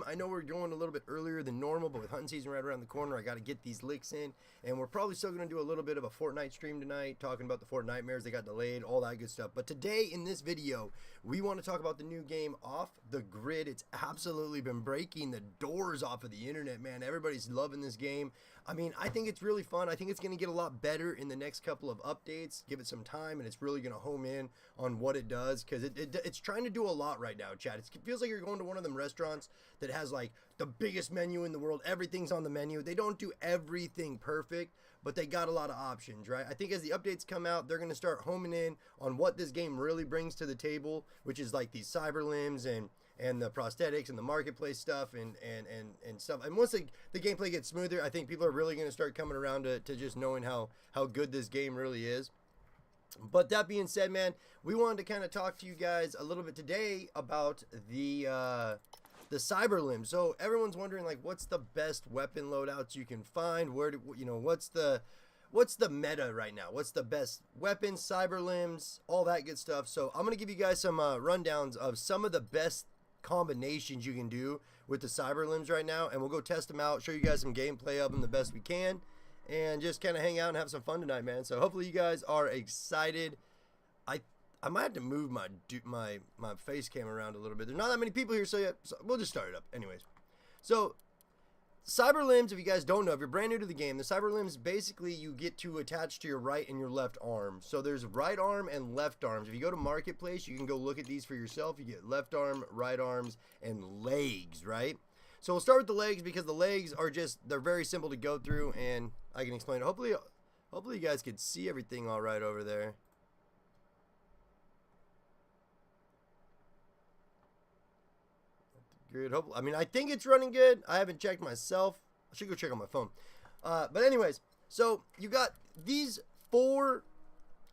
I know we're going a little bit earlier than normal, but with hunting season right around the corner, I got to get these licks in. And we're probably still going to do a little bit of a Fortnite stream tonight, talking about the Fortnitemares. They got delayed, all that good stuff. But today in this video, we want to talk about the new game Off the Grid. It's absolutely been breaking the doors off of the internet, man. Everybody's loving this game. I mean, I think it's really fun. I think it's going to get a lot better in the next couple of updates. Give it some time, and it's really going to home in on what it does, because it's trying to do a lot right now, chat. It feels like you're going to one of them restaurants that has like the biggest menu in the world. Everything's on the menu. They don't do everything perfect, but they got a lot of options, right? I think as the updates come out, they're going to start homing in on what this game really brings to the table, which is like these Cyberlimbs and the prosthetics and the marketplace stuff and stuff. And once the gameplay gets smoother, I think people are really going to start coming around to just knowing how good this game really is. But that being said, man, we wanted to kind of talk to you guys a little bit today about the Cyberlimbs. So everyone's wondering, like, what's the best weapon loadouts you can find? Where do you know, what's the meta right now? What's the best weapons, Cyberlimbs, all that good stuff. So I'm gonna give you guys some rundowns of some of the best combinations you can do with the Cyberlimbs right now, and we'll go test them out, show you guys some gameplay of them the best we can, and just kind of hang out and have some fun tonight, man. So hopefully you guys are excited. I might have to move my face cam around a little bit. There's not that many people here, so yeah, so we'll just start it up anyways. So Cyberlimbs, if you guys don't know, if you're brand new to the game, the Cyberlimbs, basically you get to attach to your right and your left arm. So there's right arm and left arms. If you go to Marketplace, you can go look at these for yourself. You get left arm, right arms, and legs, right? So we'll start with the legs, because the legs are they're very simple to go through, and I can explain it. Hopefully you guys can see everything all right over there. Good. I mean, I think it's running good. I haven't checked myself. I should go check on my phone. But anyways, so you got these 4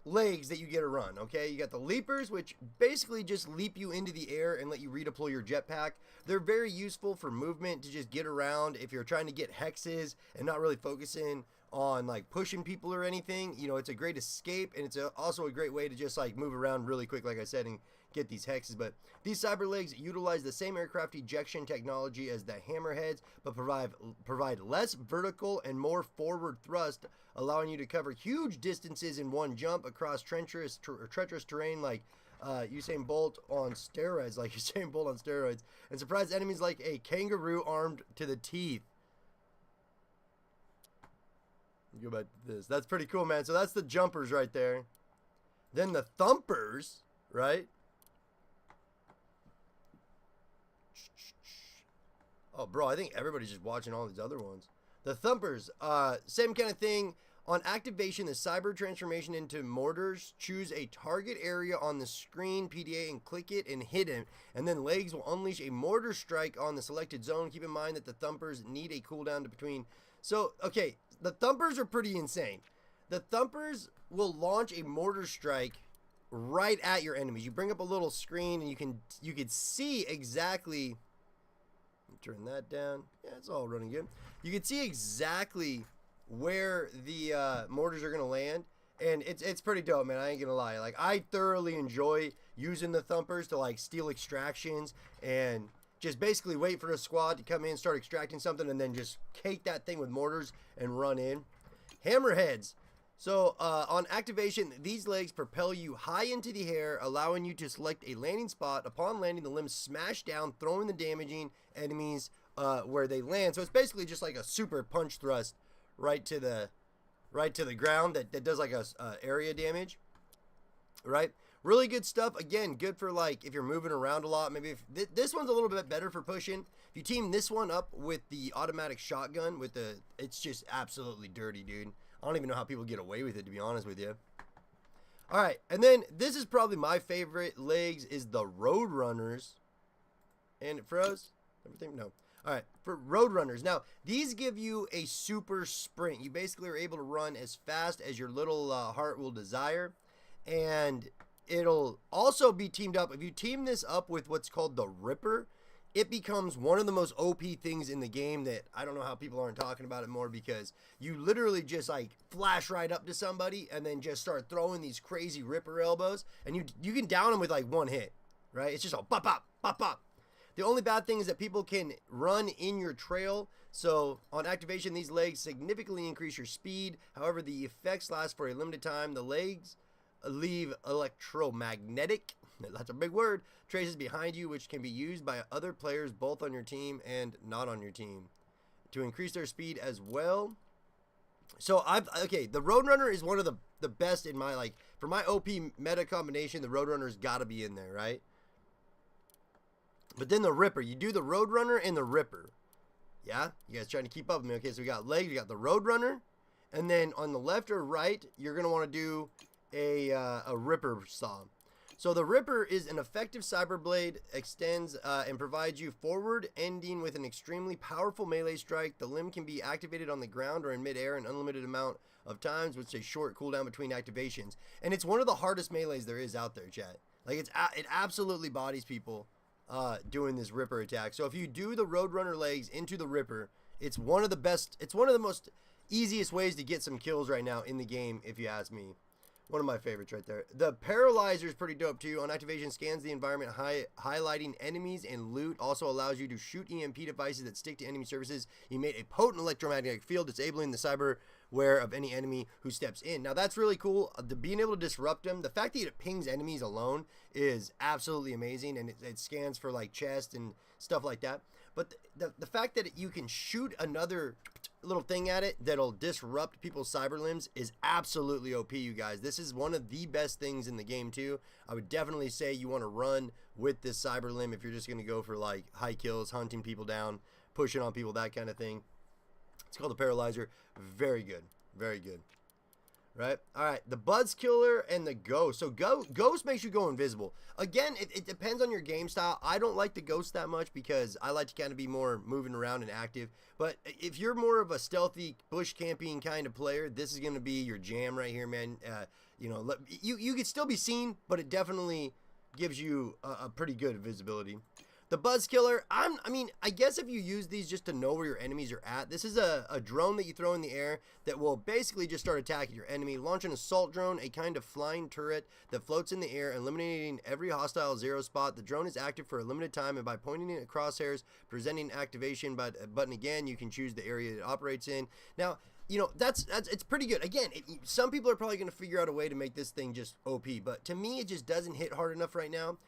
legs that you get to run, okay? You got the leapers, which basically just leap you into the air and let you redeploy your jetpack. They're very useful for movement, to just get around if you're trying to get hexes and not really focusing on like pushing people or anything. You know, it's a great escape, and it's also a great way to just like move around really quick, like I said, and get these hexes. But these cyber legs utilize the same aircraft ejection technology as the hammerheads, but provide less vertical and more forward thrust, allowing you to cover huge distances in one jump across treacherous terrain like Usain Bolt on steroids, and surprise enemies like a kangaroo armed to the teeth. Go back to this. That's pretty cool, man. So that's the jumpers right there. Then the thumpers, right? Oh, bro, I think everybody's just watching all these other ones. The thumpers, same kind of thing. On activation, the cyber transformation into mortars, choose a target area on the screen, PDA, and click it and hit him. And then legs will unleash a mortar strike on the selected zone. Keep in mind that the thumpers need a cooldown to between. So, okay, the thumpers are pretty insane. The thumpers will launch a mortar strike right at your enemies. You bring up a little screen, and you can see exactly. Turn that down. Yeah, it's all running good. You can see exactly where the mortars are gonna land, and it's pretty dope, man. I ain't gonna lie. Like, I thoroughly enjoy using the thumpers to like steal extractions and just basically wait for a squad to come in, start extracting something, and then just cake that thing with mortars and run in. Hammerheads. So on activation, these legs propel you high into the air, allowing you to select a landing spot. Upon landing, the limbs smash down, throwing the damaging enemies where they land. So it's basically just like a super punch thrust right to the ground that does like a area damage, right? Really good stuff. Again, good for like if you're moving around a lot. Maybe if this one's a little bit better for pushing. If you team this one up with the automatic shotgun, it's just absolutely dirty, dude. I don't even know how people get away with it, to be honest with you. All right, and then this is probably my favorite legs, is the Roadrunners. And it froze? Everything? No. All right, for Roadrunners. Now, these give you a super sprint. You basically are able to run as fast as your little heart will desire. And it'll also be teamed up. If you team this up with what's called the Ripper, it becomes one of the most OP things in the game that I don't know how people aren't talking about it more, because you literally just like flash right up to somebody and then just start throwing these crazy Ripper elbows, and you can down them with like one hit, right? It's just all pop, pop, pop, pop. The only bad thing is that people can run in your trail. So on activation, these legs significantly increase your speed. However, the effects last for a limited time. The legs leave electromagnetic, that's a big word, traces behind you, which can be used by other players both on your team and not on your team to increase their speed as well. So okay, the Roadrunner is one of the best in my, like, for my OP meta combination, the Roadrunner's got to be in there, right? But then the Ripper, you do the Roadrunner and the Ripper. Yeah, you guys trying to keep up with me? Okay, so we got legs, we got the Roadrunner, and then on the left or right, you're gonna want to do a Ripper saw. So the Ripper is an effective cyber blade, extends and provides you forward, ending with an extremely powerful melee strike. The limb can be activated on the ground or in midair an unlimited amount of times, with a short cooldown between activations. And it's one of the hardest melees there is out there, chat. Like, it absolutely bodies people doing this Ripper attack. So if you do the Roadrunner legs into the Ripper, it's one of the best, it's one of the most easiest ways to get some kills right now in the game, if you ask me. One of my favorites right there. The Paralyzer is pretty dope too. On activation, scans the environment, highlighting enemies and loot. Also allows you to shoot EMP devices that stick to enemy surfaces. You made a potent electromagnetic field, disabling the cyberware of any enemy who steps in. Now that's really cool. Being able to disrupt them, the fact that it pings enemies alone is absolutely amazing, and it scans for like chest and stuff like that. But the fact that you can shoot another little thing at it that'll disrupt people's cyber limbs is absolutely OP, you guys. This is one of the best things in the game too. I would definitely say you want to run with this cyber limb if you're just going to go for like high kills, hunting people down, pushing on people, that kind of thing. It's called the Paralyzer. Very good. Very good. Right? All right. The Buzz Killer and the Ghost. So Ghost makes you go invisible. Again, it depends on your game style. I don't like the Ghost that much because I like to kind of be more moving around and active. But if you're more of a stealthy, bush camping kind of player, this is going to be your jam right here, man. You know, you could still be seen, but it definitely gives you a pretty good visibility. The Buzz Killer, I mean, I guess if you use these just to know where your enemies are at, this is a drone that you throw in the air that will basically just start attacking your enemy. Launch an assault drone, a kind of flying turret that floats in the air, eliminating every hostile zero spot. The drone is active for a limited time, and by pointing it at crosshairs, presenting activation button again, you can choose the area it operates in. Now, you know, it's pretty good. Again, some people are probably going to figure out a way to make this thing just OP, but to me, it just doesn't hit hard enough right now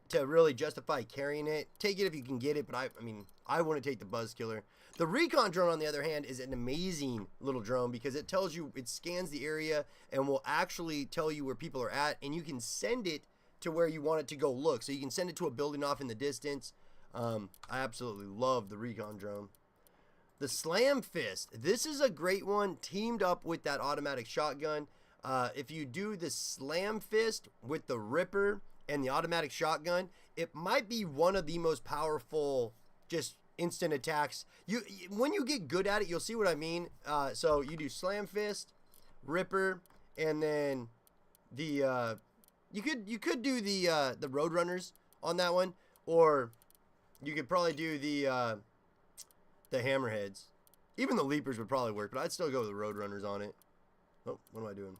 to really justify carrying it. Take it if you can get it, but I mean, I want to take the Buzz Killer. The Recon drone, on the other hand, is an amazing little drone because it tells you, it scans the area and will actually tell you where people are at, and you can send it to where you want it to go look. So you can send it to a building off in the distance. I absolutely love the Recon drone. The Slam Fist. This is a great one, teamed up with that automatic shotgun. If you do the Slam Fist with the Ripper and the automatic shotgun, it might be one of the most powerful just instant attacks. When you get good at it, you'll see what I mean. So you do Slam Fist, Ripper, and then the you could do the Roadrunners on that one, or you could probably do the Hammerheads. Even the Leapers would probably work, but I'd still go with the Roadrunners on it. Oh, what am I doing?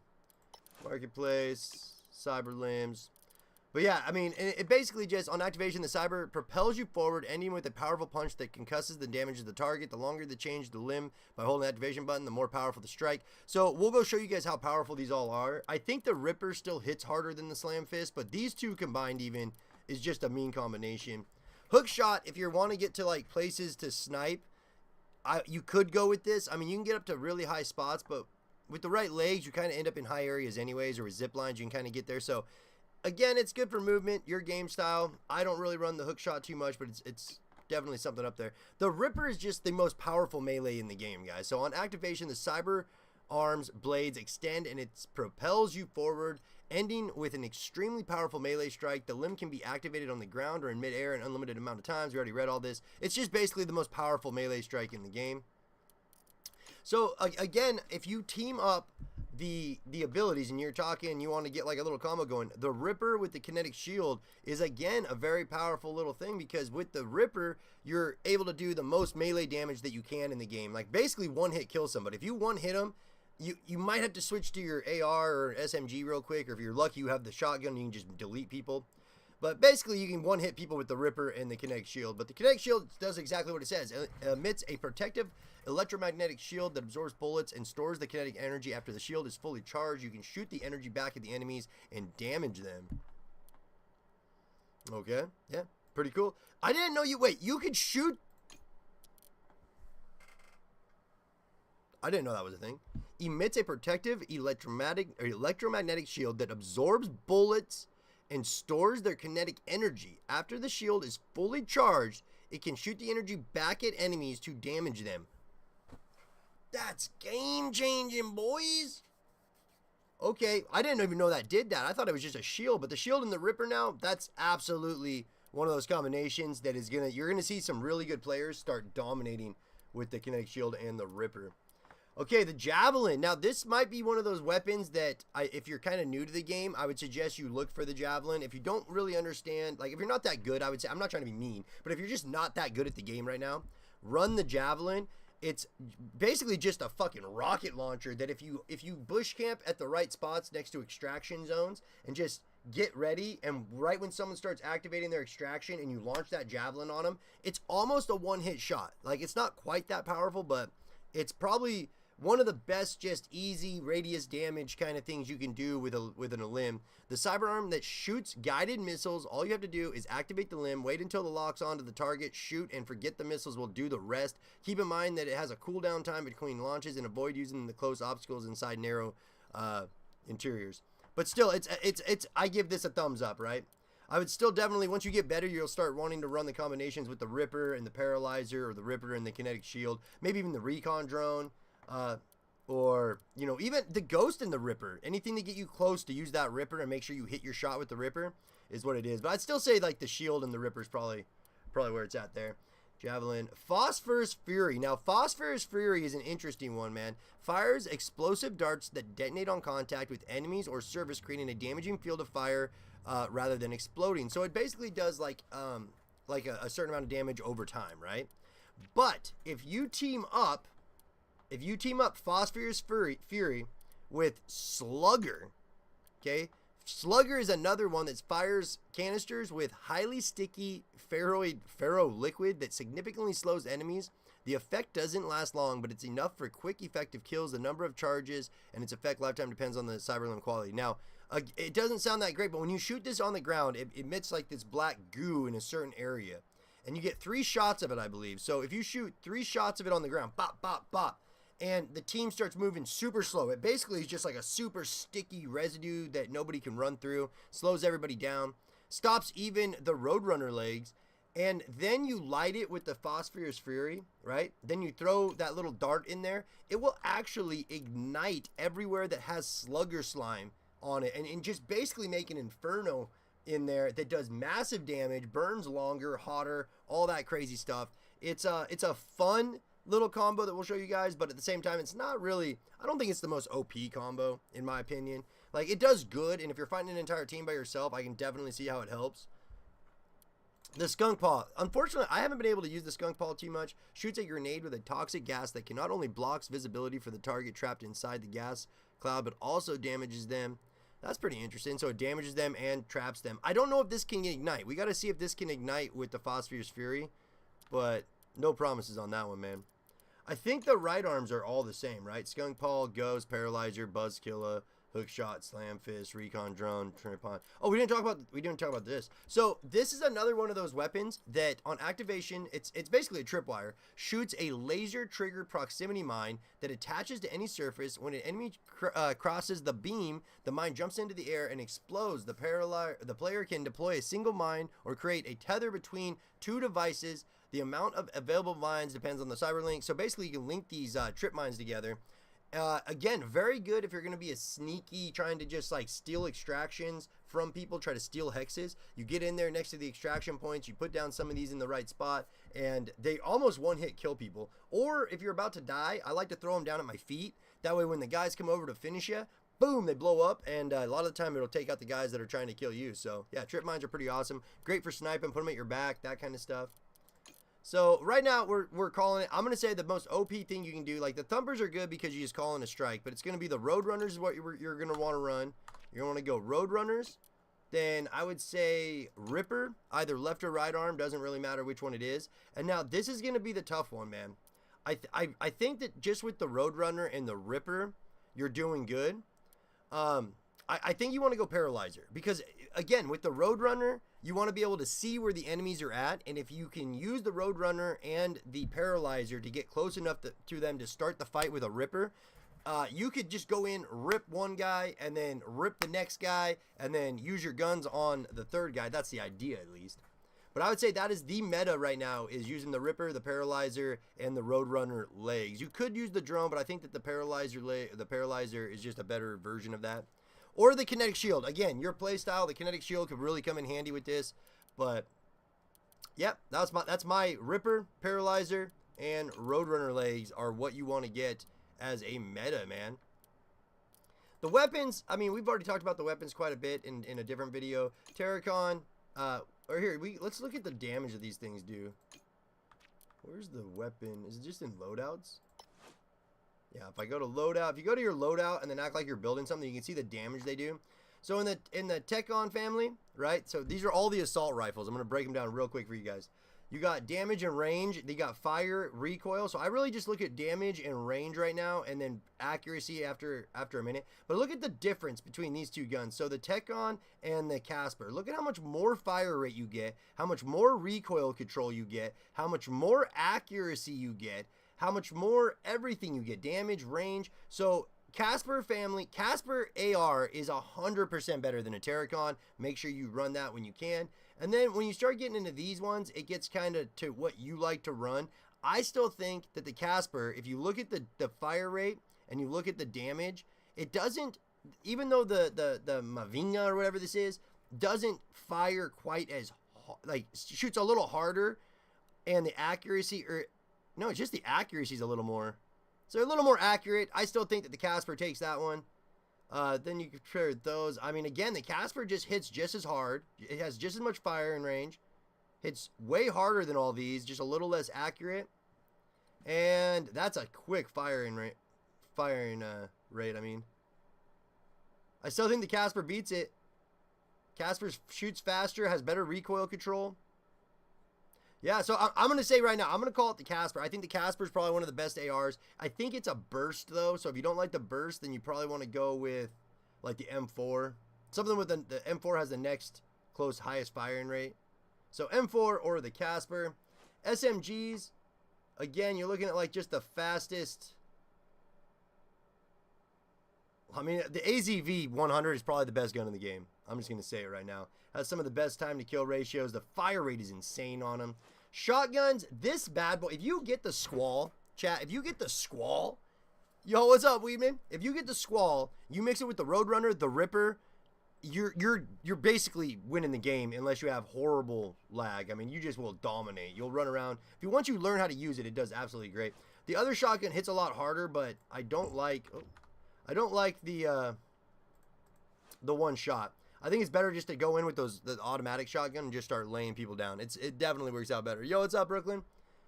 Marketplace, Cyberlimbs. But yeah, I mean, it basically just, on activation, the cyber propels you forward, ending with a powerful punch that concusses and damages the target. The longer the change the limb by holding the activation button, the more powerful the strike. So we'll go show you guys how powerful these all are. I think the Ripper still hits harder than the Slam Fist, but these two combined even is just a mean combination. Hook shot, if you want to get to like places to snipe, you could go with this. I mean, you can get up to really high spots, but with the right legs, you kind of end up in high areas anyways, or with zip lines, you can kind of get there. So again, it's good for movement, your game style. I don't really run the hook shot too much, but it's definitely something up there. The Ripper is just the most powerful melee in the game, guys. So on activation, the cyber arms blades extend and it propels you forward, ending with an extremely powerful melee strike. The limb can be activated on the ground or in midair an unlimited amount of times. We already read all this. It's just basically the most powerful melee strike in the game. So again, if you team up the abilities and you're talking, you want to get like a little combo going, the Ripper with the kinetic shield is again a very powerful little thing, because with the Ripper you're able to do the most melee damage that you can in the game. Like basically one hit kill somebody. If you one hit them, you might have to switch to your AR or SMG real quick, or if you're lucky you have the shotgun, you can just delete people. But basically, you can one-hit people with the Ripper and the Kinetic Shield. But the Kinetic Shield does exactly what it says. It emits a protective electromagnetic shield that absorbs bullets and stores the kinetic energy. After the shield is fully charged, you can shoot the energy back at the enemies and damage them. Okay, yeah, pretty cool. I didn't know you could shoot. I didn't know that was a thing. Emits a protective electromagnetic shield that absorbs bullets and stores their kinetic energy. After the shield is fully charged, it can shoot the energy back at enemies to damage them. That's game-changing, boys. Okay, I didn't even know that did that. I thought it was just a shield, but the shield and the Ripper now, that's absolutely one of those combinations that is you're gonna see some really good players start dominating with the Kinetic Shield and the Ripper. Okay, the Javelin. Now, this might be one of those weapons that, if you're kind of new to the game, I would suggest you look for the Javelin. If you don't really understand, like, if you're not that good, I would say, I'm not trying to be mean, but if you're just not that good at the game right now, run the Javelin. It's basically just a fucking rocket launcher that if you bush camp at the right spots next to extraction zones and just get ready, and right when someone starts activating their extraction and you launch that Javelin on them, it's almost a one-hit shot. Like, it's not quite that powerful, but it's probably one of the best, just easy radius damage kind of things you can do with an limb. The cyber arm that shoots guided missiles. All you have to do is activate the limb, wait until the lock's onto the target, shoot, and forget the missiles will do the rest. Keep in mind that it has a cooldown time between launches, and avoid using the close obstacles inside narrow interiors. But still, it's I give this a thumbs up, right? I would still definitely, once you get better, you'll start wanting to run the combinations with the Ripper and the Paralyzer, or the Ripper and the Kinetic Shield, maybe even the Recon Drone. Or, you know, even the Ghost and the Ripper. Anything to get you close to use that Ripper and make sure you hit your shot with the Ripper is what it is. But I'd still say, like, the Shield and the Ripper is probably where it's at there. Javelin. Phosphorus Fury. Now, Phosphorus Fury is an interesting one, man. Fires explosive darts that detonate on contact with enemies or surface, creating a damaging field of fire rather than exploding. So it basically does, like a certain amount of damage over time, right? But if you team up Phosphorus Fury with Slugger, okay? Slugger is another one that fires canisters with highly sticky ferro liquid that significantly slows enemies. The effect doesn't last long, but it's enough for quick, effective kills. The number of charges and its effect lifetime depends on the Cyberlimb quality. Now, it doesn't sound that great, but when you shoot this on the ground, it emits like this black goo in a certain area. And you get 3 shots of it, I believe. So if you shoot 3 shots of it on the ground, bop, bop, bop, and the team starts moving super slow. It basically is just like a super sticky residue that nobody can run through, slows everybody down, stops even the Roadrunner legs, and then you light it with the Phosphorus Fury, right? Then you throw that little dart in there. It will actually ignite everywhere that has Slugger slime on it, and just basically make an inferno in there that does massive damage, burns longer, hotter, all that crazy stuff. It's a fun little combo that we'll show you guys, but at the same time, it's not really, I don't think it's the most OP combo, in my opinion. Like, it does good, and if you're fighting an entire team by yourself, I can definitely see how it helps. The Skunk Paw. Unfortunately, I haven't been able to use the Skunk Paw too much. Shoots a grenade with a toxic gas that can not only blocks visibility for the target trapped inside the gas cloud, but also damages them. That's pretty interesting. So it damages them and traps them. I don't know if this can ignite. We got to see if this can ignite with the Phosphorus Fury, but no promises on that one, man. I think the right arms are all the same, right? Skunk Paw, Ghost, Paralyzer, Buzzkilla, Hookshot, Slam Fist, Recon Drone, Tripod. Oh, we didn't talk about this. So this is another one of those weapons that on activation, it's basically a tripwire, shoots a laser trigger proximity mine that attaches to any surface. When an enemy crosses the beam, the mine jumps into the air and explodes. The player can deploy a single mine or create a tether between 2 devices. The amount of available mines depends on the Cyberlink. So basically, you can link these trip mines together. Again, very good if you're going to be a sneaky, trying to just like steal extractions from people, try to steal hexes. You get in there next to the extraction points, you put down some of these in the right spot, and they almost one-hit kill people. Or if you're about to die, I like to throw them down at my feet. That way when the guys come over to finish you, boom, they blow up, and a lot of the time it'll take out the guys that are trying to kill you. So yeah, trip mines are pretty awesome. Great for sniping, put them at your back, that kind of stuff. So right now we're calling it, I'm going to say the most OP thing you can do. Like the Thumpers are good because you just call in a strike, but it's going to be the Roadrunners is what you're going to want to run. You're going to want to go Roadrunners, then I would say Ripper, either left or right arm, doesn't really matter which one it is. And now this is going to be the tough one, man. I think that just with the Roadrunner and the Ripper, you're doing good. I think you want to go Paralyzer because, again, with the Roadrunner, you want to be able to see where the enemies are at, and if you can use the Roadrunner and the Paralyzer to get close enough to them to start the fight with a Ripper, you could just go in, rip one guy, and then rip the next guy, and then use your guns on the third guy. That's the idea, at least. But I would say that is the meta right now, is using the Ripper, the Paralyzer, and the Roadrunner legs. You could use the drone, but I think that the Paralyzer is just a better version of that. Or the Kinetic Shield. Again, your playstyle, the Kinetic Shield could really come in handy with this. But, yep, that's my Ripper, Paralyzer, and Roadrunner legs are what you want to get as a meta, man. The weapons, I mean, we've already talked about the weapons quite a bit in a different video. Terracon, or here, let's look at the damage that these things do. Where's the weapon? Is it just in loadouts? Yeah, if I go to loadout, if you go to your loadout and then act like you're building something, you can see the damage they do. So in the Tekon family, right? So these are all the assault rifles. I'm going to break them down real quick for you guys. You got damage and range. They got fire, recoil. So I really just look at damage and range right now, and then accuracy after a minute. But look at the difference between these two guns. So the Tekon and the Casper. Look at how much more fire rate you get, how much more recoil control you get, how much more accuracy you get, how much more everything you get, damage, range. So Casper family, Casper AR is 100% better than a Terracon. Make sure you run that when you can. And then when you start getting into these ones, it gets kind of to what you like to run. I still think that the Casper, if you look at the fire rate and you look at the damage, it doesn't, even though the Mavinga or whatever this is, doesn't fire quite as, like, shoots a little harder, and the accuracy, or no, it's just the accuracy is a little more. So a little more accurate. I still think that the Casper takes that one. Then you compare those. I mean, again, the Casper just hits just as hard. It has just as much fire and range. Hits way harder than all these, just a little less accurate. And that's a quick firing rate. I mean, I still think the Casper beats it. Casper shoots faster, has better recoil control. Yeah, so I'm going to say right now, I'm going to call it the Casper. I think the Casper is probably one of the best ARs. I think it's a burst, though. So if you don't like the burst, then you probably want to go with, like, the M4. Something with the M4 has the next close highest firing rate. So M4 or the Casper. SMGs, again, you're looking at, like, just the fastest. I mean, the AZV 100 is probably the best gun in the game. I'm just going to say it right now. Has some of the best time to kill ratios. The fire rate is insane on them. Shotguns, this bad boy, if you get the Squall, chat, if you get the Squall, yo, what's up, Weedman? If you get the Squall, you mix it with the Roadrunner, the Ripper, you're basically winning the game unless you have horrible lag. I mean, you just will dominate. You'll run around. Once you learn how to use it, it does absolutely great. The other shotgun hits a lot harder, but I don't like the one shot. I think it's better just to go in with the automatic shotgun and just start laying people down. It definitely works out better. Yo, what's up, Brooklyn?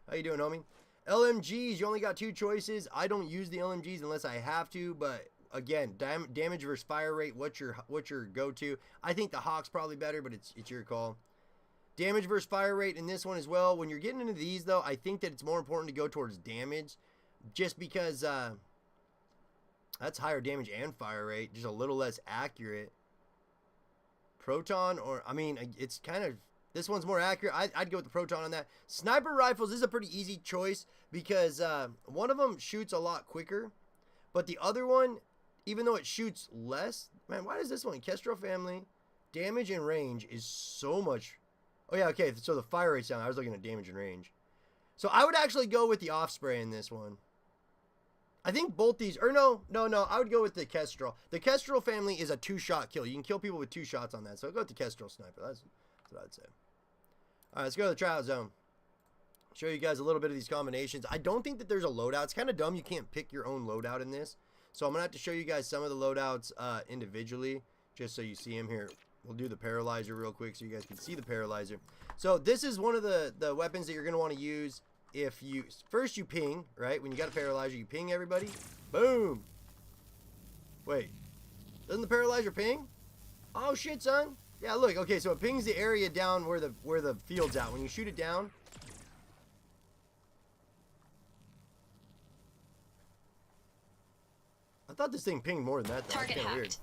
How you doing, homie? LMGs, you only got 2 choices. I don't use the LMGs unless I have to, but again, damage versus fire rate, what's your go-to? I think the Hawk's probably better, but it's your call. Damage versus fire rate in this one as well. When you're getting into these, though, I think that it's more important to go towards damage, just because that's higher damage and fire rate, just a little less accurate. Proton, or I mean, it's kind of, this one's more accurate. I'd go with the Proton on that. Sniper rifles is a pretty easy choice because one of them shoots a lot quicker, but the other one, even though it shoots less, man, why does this one, Kestrel family, damage and range is so much. Oh yeah, okay, so the fire rate's down. I was looking at damage and range. So I would actually go with the Offspray in this one. I think both these, or no, I would go with the Kestrel. The Kestrel family is a 2-shot kill. You can kill people with 2 shots on that. So I'll go with the Kestrel sniper. That's what I'd say. All right, let's go to the tryout zone. Show you guys a little bit of these combinations. I don't think that there's a loadout. It's kind of dumb you can't pick your own loadout in this. So I'm going to have to show you guys some of the loadouts individually, just so you see them here. We'll do the Paralyzer real quick so you guys can see the Paralyzer. So this is one of the weapons that you're going to want to use. If you first you ping, right? When you got a Paralyzer, you ping everybody. Boom. Wait. Doesn't the Paralyzer ping? Oh shit, son. Yeah, look. Okay, so it pings the area down where the field's at. When you shoot it down. I thought this thing pinged more than that, though. Target That's hacked. weird.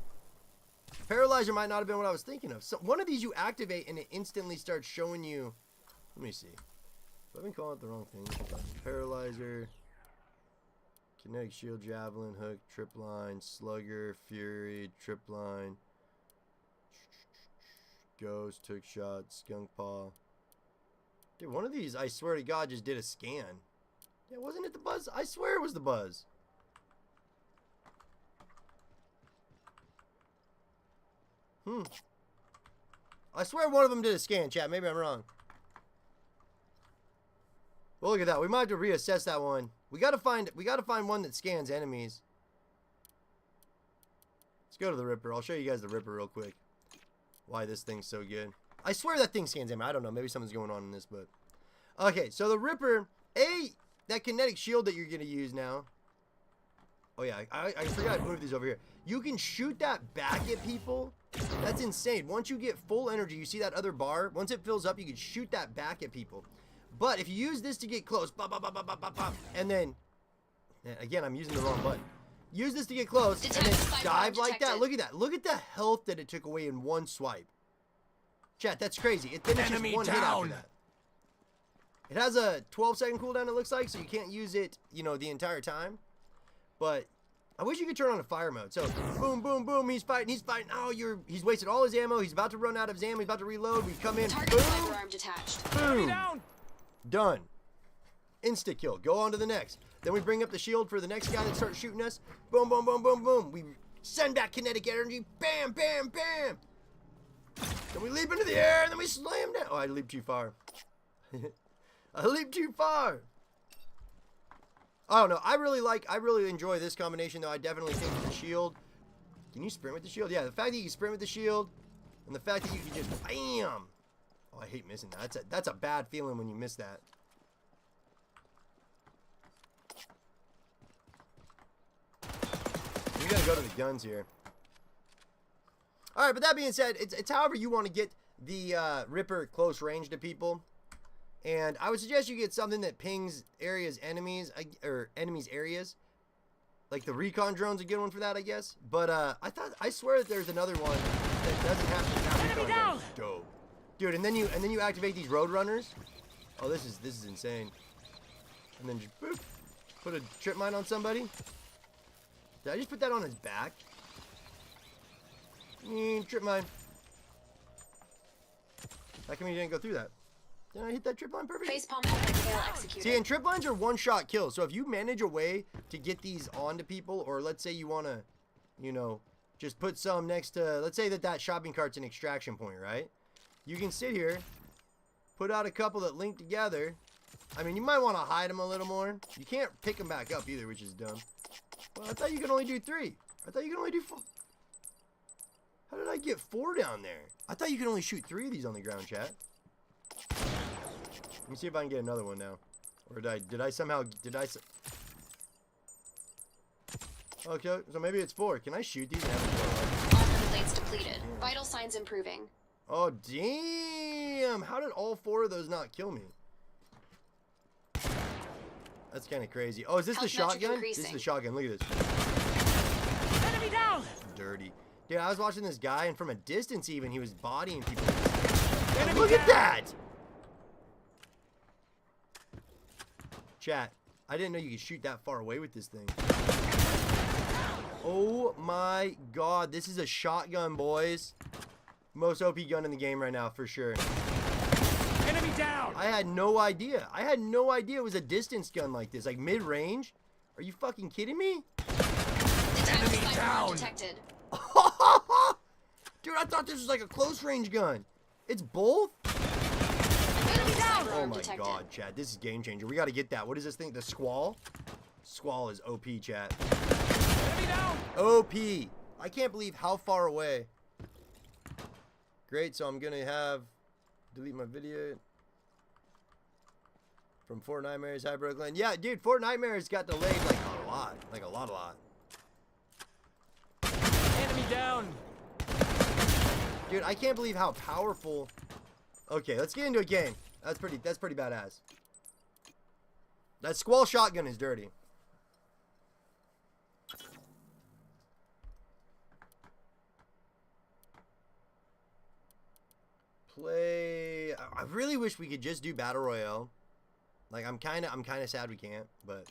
Paralyzer might not have been what I was thinking of. So one of these you activate and it instantly starts showing you. Let me see. I've been calling it the wrong thing. Paralyzer, kinetic shield, javelin, hook, trip line, slugger, fury, trip line, ghost, took shot, skunk paw. Dude, one of these, I swear to God, just did a scan. Yeah, wasn't it the buzz? I swear it was the buzz. I swear one of them did a scan, chat. Maybe I'm wrong. Well, look at that. We might have to reassess that one. We gotta find one that scans enemies. Let's go to the Ripper. I'll show you guys the Ripper real quick. Why this thing's so good. I swear that thing scans enemies. I don't know. Maybe something's going on in this, but okay. So the Ripper, that kinetic shield that you're gonna use now. Oh yeah, I forgot to move these over here. You can shoot that back at people. That's insane. Once you get full energy, you see that other bar? Once it fills up, you can shoot that back at people. But if you use this to get close, bop, bop, bop, bop, bop, bop, and then, again, I'm using the wrong button. Use this to get close, and then dive like that. Look at that. Look at the health that it took away in one swipe. Chat, that's crazy. It finishes one hit after that. It has a 12-second cooldown, it looks like, so you can't use it, you know, the entire time. But I wish you could turn on a fire mode. So, boom, boom, boom, he's fighting. Oh, he's wasted all his ammo. He's about to run out of his ammo. He's about to reload. We come in, Target boom, firearm detached. boom, done. Insta kill. Go on to the next. Then we bring up the shield for the next guy that starts shooting us. Boom, boom, boom, boom, boom. We send that kinetic energy. Bam, bam, bam. Then we leap into the air, and then we slam down. Oh, I leaped too far. I leaped too far. I don't know. I really enjoy this combination, though. I definitely think the shield. Can you sprint with the shield? Yeah, the fact that you can sprint with the shield, and the fact that you can just bam. Oh, I hate missing that. That's a bad feeling when you miss that. We gotta go to the guns here. All right, but that being said, it's however you want to get the Ripper close range to people. And I would suggest you get something that pings areas enemies areas. Like the recon drone's a good one for that, I guess. But I swear that there's another one that doesn't have recon drones. Dope. Dude, and then you activate these road runners. Oh, this is insane. And then just boop, put a trip mine on somebody. Did I just put that on his back? Trip mine. How come he didn't go through that? Did I hit that trip line perfect? Facepalm epic fail executed. See, and trip lines are one-shot kills. So if you manage a way to get these onto people, or let's say you want to, you know, just put some next to, let's say that shopping cart's an extraction point, right? You can sit here, put out a couple that link together. I mean, you might want to hide them a little more. You can't pick them back up either, which is dumb. Well, I thought you could only do 3. I thought you could only do 4. How did I get 4 down there? I thought you could only shoot 3 of these on the ground, chat. Let me see if I can get another one now. Or did I somehow... Okay, so maybe it's 4. Can I shoot these and have them blow up? Armor blades depleted. Vital signs improving. Oh, damn! How did all 4 of those not kill me? That's kind of crazy. Oh, is this the shotgun? This is the shotgun. Look at this. Enemy down! Dirty. Dude, I was watching this guy, and from a distance even, he was bodying people. Look at that! Chat, I didn't know you could shoot that far away with this thing. Oh my god, this is a shotgun, boys. Most OP gun in the game right now, for sure. Enemy down! I had no idea. I had no idea it was a distance gun like this. Like mid-range? Are you fucking kidding me? Enemy down! Detected. Dude, I thought this was like a close range gun. It's both? Oh my god, chat. This is game changer. We gotta get that. What is this thing? The Squall? Squall is OP, chat. Enemy down! OP. I can't believe how far away. Great, so I'm gonna delete my video from Fort Nightmares, High Brooklyn. Yeah, dude, Fort Nightmares got delayed like a lot. Like a lot. Enemy down! Dude, I can't believe how powerful. Okay, let's get into a game. That's pretty badass. That squall shotgun is dirty. Play. I really wish we could just do battle royale. Like I'm kind of sad we can't, but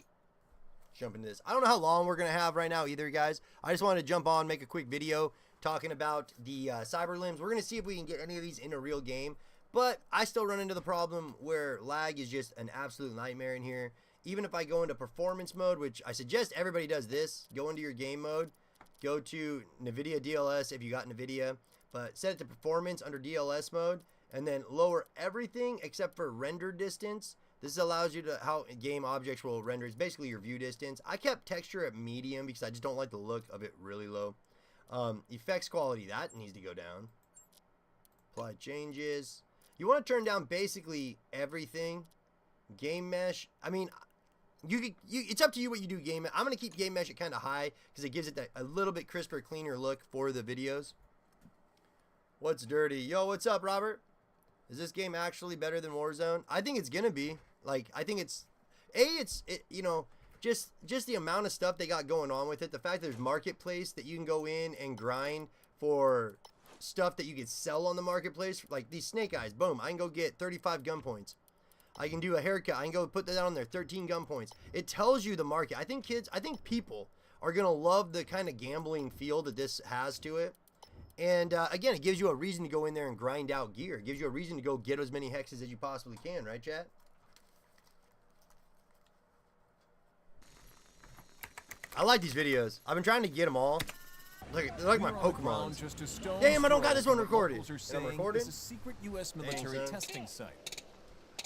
jump into this. I don't know how long we're gonna have right now either, guys. I just wanted to jump on, make a quick video talking about the Cyberlimbs. We're gonna see if we can get any of these in a real game, but I still run into the problem where lag is just an absolute nightmare in here. Even if I go into performance mode, which I suggest everybody does this, go into your game mode, go to NVIDIA DLS if you got NVIDIA, but set it to performance under DLS mode, and then lower everything except for render distance. This allows you to how game objects will render. It's basically your view distance. I kept texture at medium because I just don't like the look of it really low. Effects quality, that needs to go down. Apply changes. You want to turn down basically everything. Game mesh. I mean, it's up to you what you do game mesh. I'm going to keep game mesh at kind of high because it gives it a little bit crisper, cleaner look for the videos. What's dirty? Yo, what's up, Robert? Is this game actually better than Warzone? I think it's gonna be. Like, I think it's you know, just the amount of stuff they got going on with it. The fact that there's marketplace that you can go in and grind for stuff that you can sell on the marketplace. Like these snake eyes, boom, I can go get 35 gun points. I can do a haircut. I can go put that on there, 13 gun points. It tells you the market. I think people are gonna love the kind of gambling feel that this has to it. And again, it gives you a reason to go in there and grind out gear. It gives you a reason to go get as many hexes as you possibly can, right, chat? I like these videos. I've been trying to get them all. They're like my Pokemon. Damn, I don't got this one recorded. I'm recorded. It's a secret U.S. military testing site.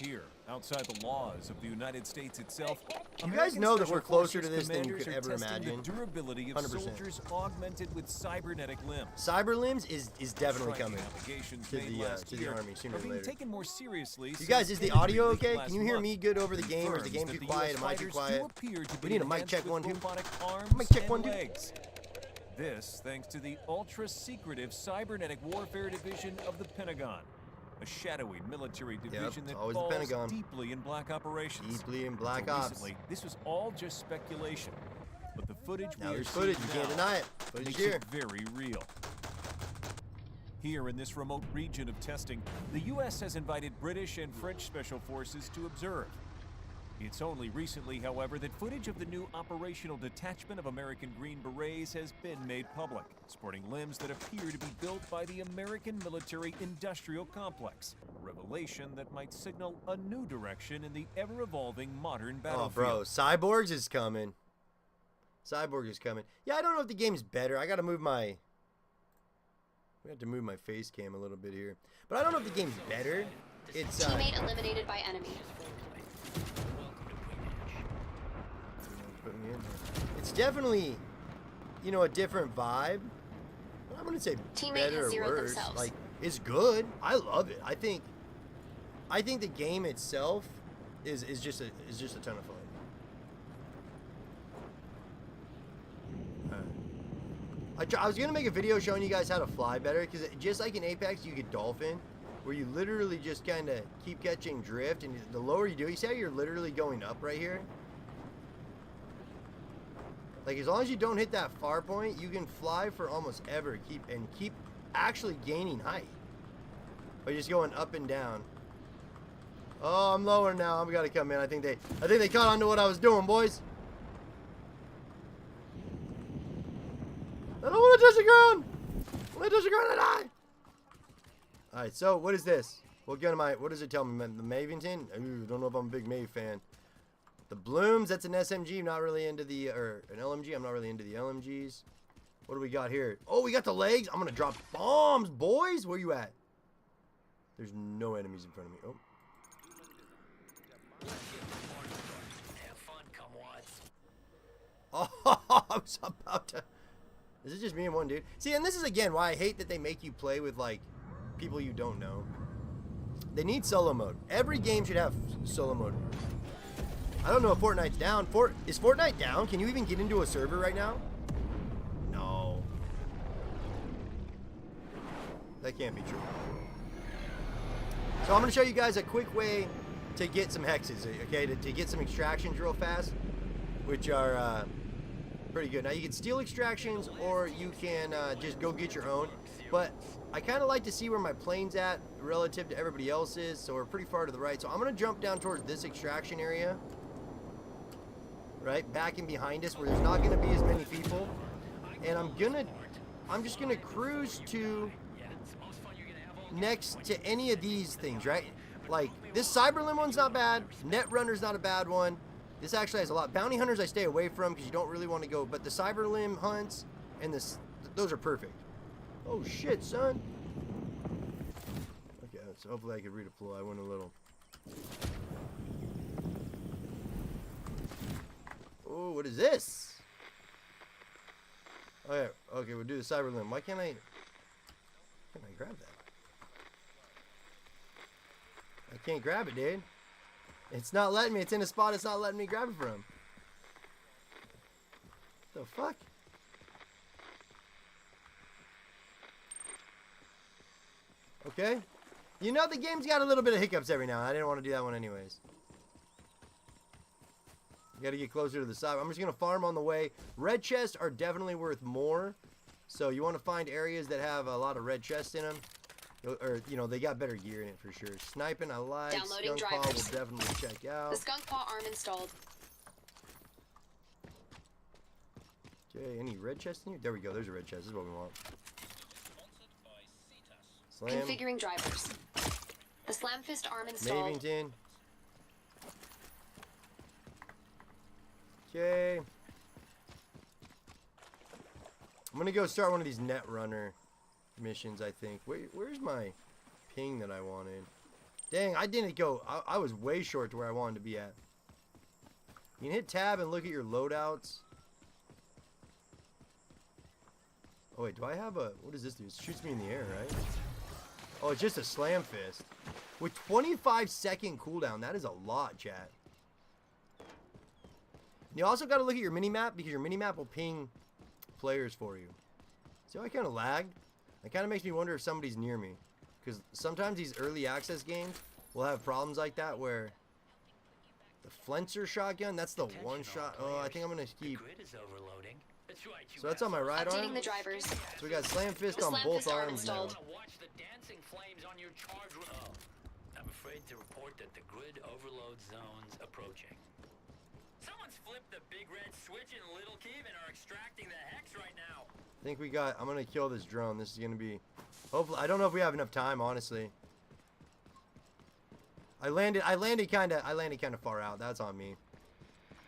Here, outside the laws of the United States itself, you guys know that we're closer to this than you could ever imagine. The durability of 100%. soldiers augmented with cybernetic limbs. Cyberlimbs is definitely coming to the army sooner or later. Taken more seriously. You guys, is the audio okay? Can you hear me good over the game, or is the game too quiet? Am I too quiet? We need a mic check one, too. Mic check one, two. This thanks to the ultra-secretive cybernetic warfare division of the Pentagon. A shadowy military division that falls deeply in black operations. Deeply in black ops. Recently, this was all just speculation, but the footage now there's footage. You can't deny it. Footage here. Makes it very real. Here in this remote region of testing, the U.S. has invited British and French special forces to observe. It's only recently, however, that footage of the new operational detachment of American Green Berets has been made public, sporting limbs that appear to be built by the American military industrial complex. A revelation that might signal a new direction in the ever-evolving modern battlefield. Oh, bro, Cyborgs is coming. Cyborg is coming. Yeah, I don't know if the game's better. I gotta move my... We have to move my face cam a little bit here. But I don't know if the game's better. It's teammate eliminated by enemy. It's definitely, you know, a different vibe. But I wouldn't say better or worse. Like, it's good. I love it. I think the game itself is just a ton of fun. I was gonna make a video showing you guys how to fly better, because just like in Apex, you get Dolphin, where you literally just kind of keep catching drift, and the lower you do, you see how you're literally going up right here. Like, as long as you don't hit that far point, you can fly for almost ever. Keep actually gaining height by just going up and down. Oh, I'm lower now. I'm gotta come in. I think they caught on to what I was doing, boys. I don't want to touch the ground. When I touch the ground, I die. All right. So what is this? What gun am I? What does it tell me? The Mavington? Ooh, don't know if I'm a big Maeve fan. The Blooms, that's an SMG. I'm not really into the, or an LMG. I'm not really into the LMGs. What do we got here? Oh, we got the legs. I'm going to drop bombs, boys. Where you at? There's no enemies in front of me. Oh. Oh, I was about to. Is it just me and one dude? See, and this is, again, why I hate that they make you play with, like, people you don't know. They need solo mode. Every game should have solo mode. I don't know if Fortnite's down. Is Fortnite down? Can you even get into a server right now? No. That can't be true. So I'm going to show you guys a quick way to get some hexes, okay? To get some extractions real fast, which are pretty good. Now, you can steal extractions, or you can just go get your own. But I kind of like to see where my plane's at relative to everybody else's, so we're pretty far to the right. So I'm going to jump down towards this extraction area, right? Back and behind us, where there's not going to be as many people. And I'm just going to cruise to next to any of these things, right? Like, this Cyberlimb one's not bad. Netrunner's not a bad one. This actually has a lot. Bounty Hunters I stay away from because you don't really want to go. But the Cyberlimb hunts and those are perfect. Oh, shit, son. Okay, so hopefully I can redeploy. I went a little. Oh, what is this? Okay, we'll do the Cyberlimb. Why can't I grab that? I can't grab it, dude. It's not letting me. It's in a spot it's not letting me grab it from. The fuck? Okay. You know, the game's got a little bit of hiccups every now and then. I didn't want to do that one anyways. You gotta get closer to the side. I'm just gonna farm on the way. Red chests are definitely worth more. So you want to find areas that have a lot of red chests in them. Or, you know, they got better gear in it for sure. Sniping, I like. Downloading Skunk Paw drivers. will definitely check out. The skunk paw arm installed. Okay, any red chests in here? There we go. There's a red chest. This is what we want. Slam. Configuring drivers. The slam fist arm installed. Mavington. Okay. I'm gonna go start one of these Netrunner missions, I think. Where's my ping that I wanted? Dang, I didn't go. I was way short to where I wanted to be at. You can hit tab and look at your loadouts. Oh wait, do I have a, what does this do? It shoots me in the air, right? Oh, it's just a slam fist. With 25-second cooldown, that is a lot, chat. You also got to look at your mini-map, because your mini-map will ping players for you. See how I kind of lagged? It kind of makes me wonder if somebody's near me. Because sometimes these early access games will have problems like that where the Flenser shotgun, that's the one shot. Oh, I think I'm going to keep. So that's on my right arm. Updating the drivers. So we got slam fist The on slam both fist arm arms now. installed. Watch the dancing flames on your charge. I'm afraid to report that the grid overload zone's approaching. Someone's flipped the big red switch in Little Kiev and are extracting the hex right now. I think we got, I'm going to kill this drone. This is going to be, hopefully, I don't know if we have enough time, honestly. I landed kind of far out. That's on me.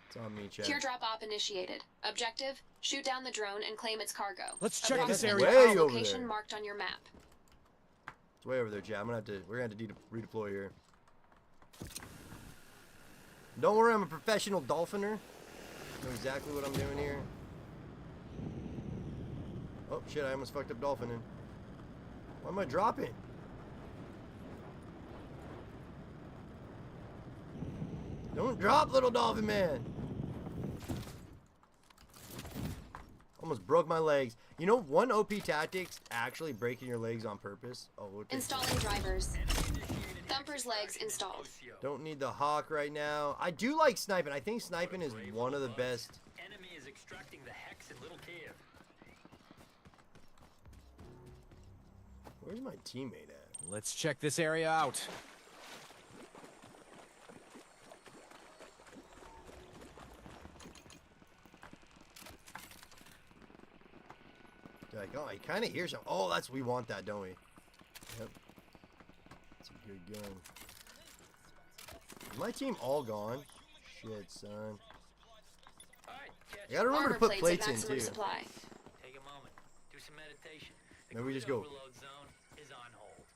It's on me, chat. Cure drop op initiated. Objective: shoot down the drone and claim its cargo. Let's check this Approximate area out. Way over location there. marked on your map. It's way over there, chat. We're going to have to redeploy here. Don't worry, I'm a professional dolphiner. I know exactly what I'm doing here. Oh, shit, I almost fucked up dolphining. Why am I dropping? Don't drop, little dolphin man. Almost broke my legs. You know, one OP tactic's actually breaking your legs on purpose. Oh, we'll take Installing drivers. Thumper's legs installed. Don't need the hawk right now. I do like sniping. I think sniping is one of the best. Enemy is extracting the hex in Little Kiev. Where's my teammate at? Let's check this area out. Like, oh, I kind of hear some. Oh, we want that, don't we? Yep. That's a good gun. Is my team all gone? Shit, son. I gotta remember to put plates in too. Supply. Take a moment. Do some meditation. The Maybe we grid just go. overload zone is on hold.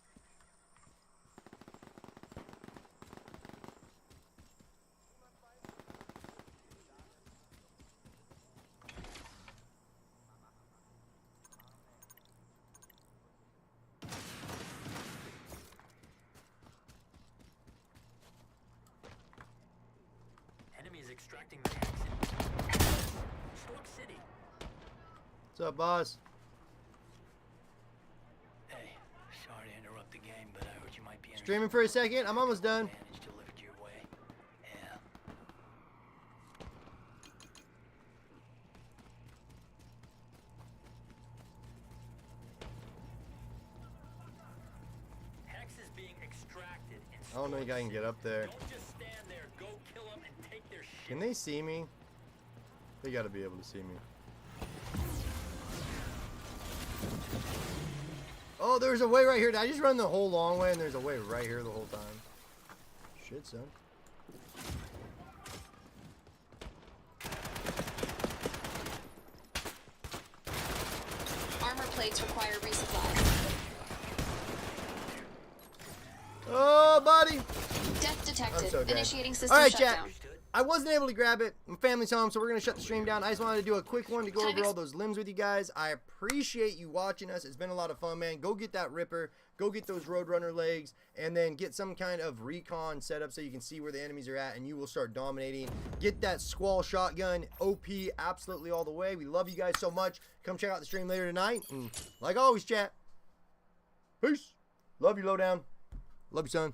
Enemy is extracting the hex in Truck City. What's up, boss? Hey, the game, but I heard you might be Streaming for a second. I'm almost done. managed to lift your way. Yeah. Hex is being extracted. I don't know if I can get up there. Don't just stand there. Go kill them and take their shit. Can they see me? They gotta be able to see me. Oh, there's a way right here. Did I just run the whole long way and there's a way right here the whole time? Shit, son. Armor plates require resupply. Oh, buddy. Death detected. I'm so dead. Initiating system All right, chat. shutdown. I wasn't able to grab it. My family's home, so we're going to shut the stream down. I just wanted to do a quick one to go over all those limbs with you guys. I appreciate you watching us. It's been a lot of fun, man. Go get that Ripper. Go get those Roadrunner legs. And then get some kind of recon set up so you can see where the enemies are at. And you will start dominating. Get that Squall shotgun. OP absolutely all the way. We love you guys so much. Come check out the stream later tonight. And like always, chat. Peace. Love you, Lowdown. Love you, son.